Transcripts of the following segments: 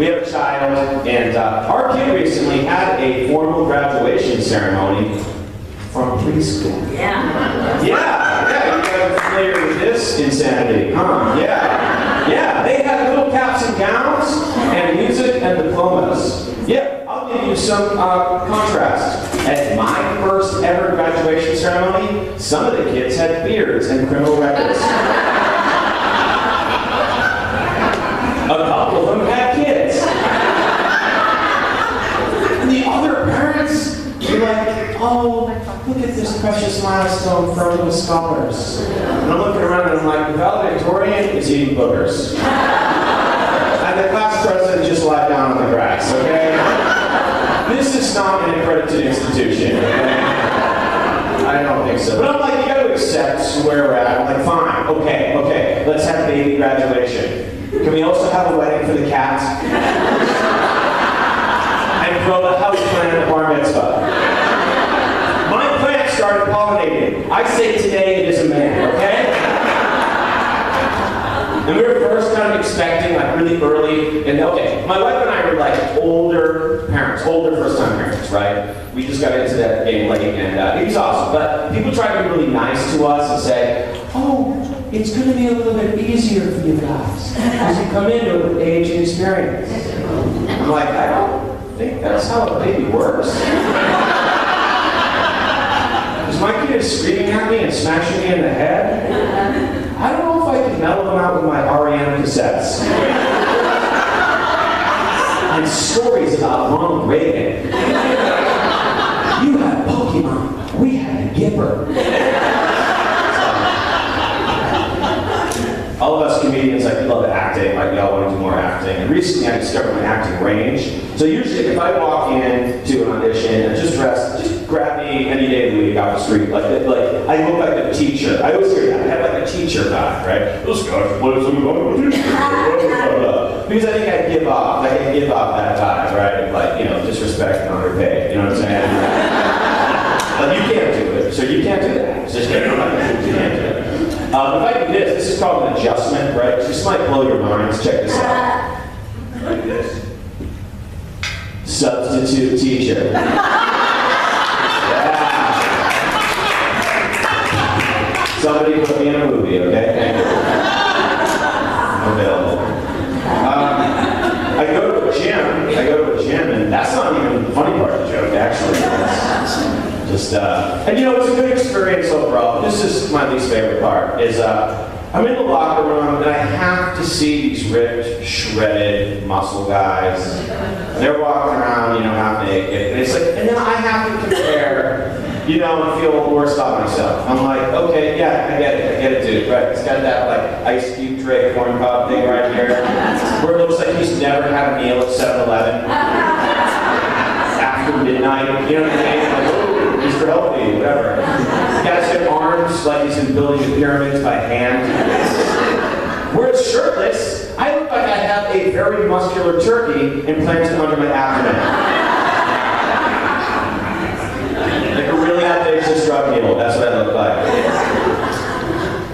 we have a child, and our kid recently had a formal graduation ceremony from preschool. Yeah. Yeah, you guys are familiar with this insanity, huh? Yeah, they had little caps and gowns, and music and diplomas. Yeah, I'll give you some contrast. At my first ever graduation ceremony, some of the kids had beards and criminal records. A couple of them had kids. And the other parents were like, oh, look at this precious milestone for our little scholars. And I'm looking around and I'm like, the valedictorian is eating boogers. And the class president just lied down on the grass, okay? This is not an accredited institution, okay? I don't think so. But I'm like, you gotta accept where we're at. I'm like, fine, okay, let's have baby graduation. Can we also have a wedding for the cats? And grow the house plant at the bar mitzvah. My plant started pollinating. I say today it is a man, okay? And we were first kind of expecting, like really early, and okay, my wife and I were like older parents, older first-time parents, right? We just got into that game late, and it was awesome. But people tried to be really nice to us and say, oh, it's going to be a little bit easier for you guys as you come into it with age and experience. I'm like, I don't think that's how a baby works. Because my kid is screaming at me and smashing me in the head. I don't know if I can mellow them out with my REM cassettes. And stories about Ronald Reagan. You had Pokemon, we had a Gipper. All of us comedians, like, we love acting, like, we all want to do more acting. And recently I discovered my acting range. So usually if I walk in to an audition and just grab me any day of the week off the street. Like I look like a teacher. I always hear that. I have like a teacher vibe, right? This guy's playing some because I think I give off. I can give off that vibe, right? Like, you know, disrespect and underpaid. You know what I'm saying? But you can't do it, so you can't do that. So you can't do it. If I do this is called an adjustment, right? This might blow your minds. Check this out. Like this. Substitute teacher. Yeah. Somebody put me in a movie, okay? Thank you. I'm available. I go to a gym, and that's not even the funny part of the joke, actually. Just, and you know, it's a good experience overall. This is my least favorite part, is I'm in the locker room and I have to see these ripped, shredded muscle guys. They're walking around, you know, half naked. And it's like, and then I have to compare, you know, and feel worse about myself. I'm like, okay, yeah, I get it, dude, right? It's got that, like, Ice Cube Dre corn cob thing right here, where it looks like he's never had a meal at 7-Eleven. After midnight, you know what I mean? Like, oh, Mr. Healthy, whatever. Guy's got arms like he's been building the pyramids by hand. Whereas shirtless, I look like I have a very muscular turkey implanted under my abdomen. Like a really audacious drug needle, that's what I look like.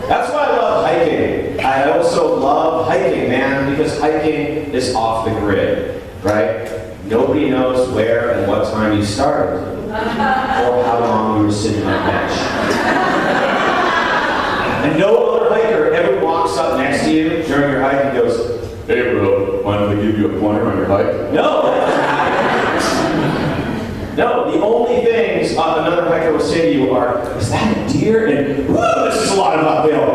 That's why I love hiking. I also love hiking, man, because hiking is off the grid, right? Nobody knows where and what time you started, or how long you were sitting on a bench. And no other hiker ever walks up next to you during your hike and goes, hey bro, mind if I give you a pointer on your hike? No! No, the only things another hiker will say to you are, is that a deer? And, whoa, this is a lot of uphill.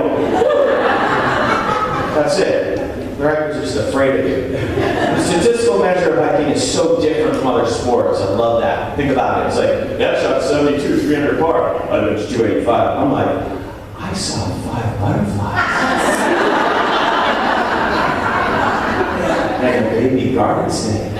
That's it. The hiker's just afraid of you. The statistical measure of hiking is so different from other sports. I love that. Think about it. It's like, yeah, I shot 72, 300 par. I benched 285. I'm like, I saw 5 butterflies. And a baby garden snake.